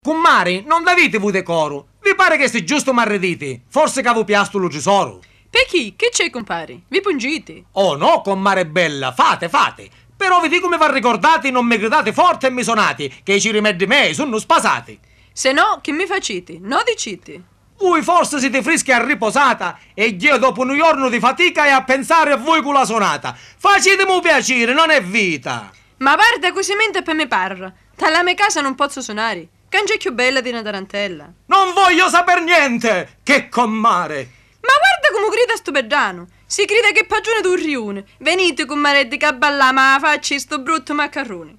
Cummari, non davite voi decoro. Vi pare che sia giusto marrediti? Forse che vi piasto lo tesoro. Perché? Che c'è, compare? Vi pungite? Oh no, comare bella, fate. Però vi dico mi va ricordati, non mi gridate forte e mi sonati, che i cirimeddi miei sono spasati. Se no, che mi facete? No dicite. Voi forse siete freschi e riposata e io dopo un giorno di fatica e a pensare a voi con la sonata. Facetemi piacere, non è vita. Ma guarda così mente per me parla. Dalla mia casa non posso suonare. Cangia più bella di una tarantella. Non voglio saper niente, che commare. Ma guarda come grida sto bedano. Si crede che pagione d'un rione. Venite con mareddi che balla ma facci sto brutto maccarrone.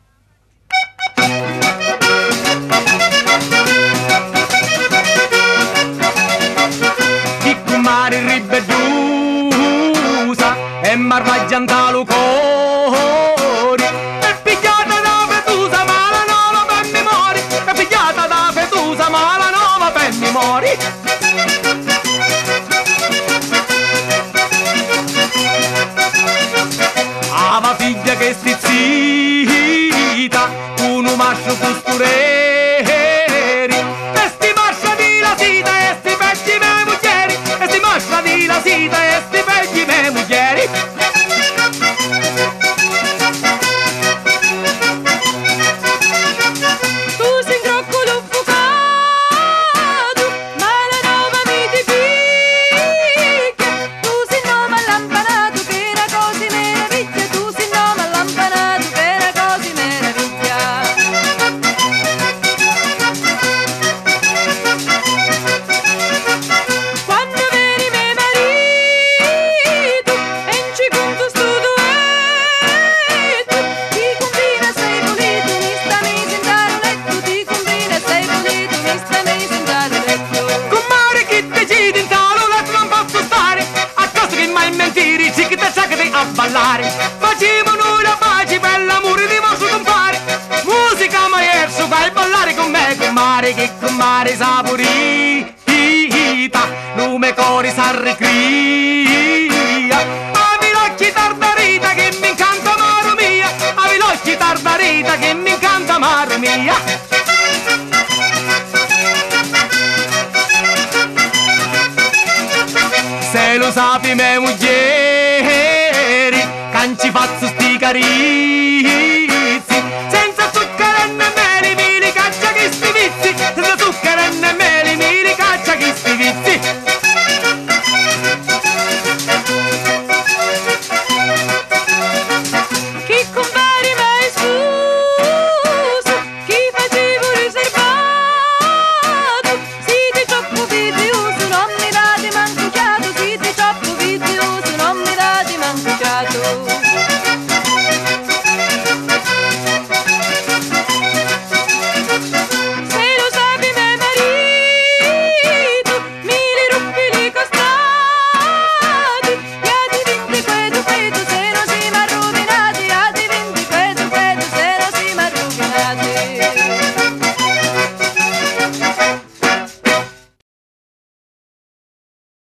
Di cummare ribellusa e marvaggianta lo cori. E pigliata da fetusa ma la nova per mi mori. E pigliata da fetusa ma la nova per mi mori. Ava figlia che stizzita, uno marscio costureri, e sti marscia di la sita e sti peggi me muglieri, e sti marscia di la sita e sti peggi me muglieri. Tu sei croccolo fucato, ma la nova mi ti picchia. Tu sei nova lampanato che era così meraviglia. Tu sei nova lampanato che era così meraviglia. Quando veni me marito e in ci punto sto duetto, ti combina sei pulito, mi sta misi in letto, ti combina sei pulito, mi sta misi in letto. Comare chi decidi in talo letto non posso stare, a cosa che mai mentire, sì che te saccate a ballare. Facciamo noi la pace per l'amore di vostro compare, musica maestro, vai a ballare con me, comare, che comare saporita, lume cori s'arricria. Avi l'occhi tardarita che mi incanta maro mia, avi l'occhi tardarita che mi incanta maro mia. Se lo sapi me muglieri, canci fazzo sti carini.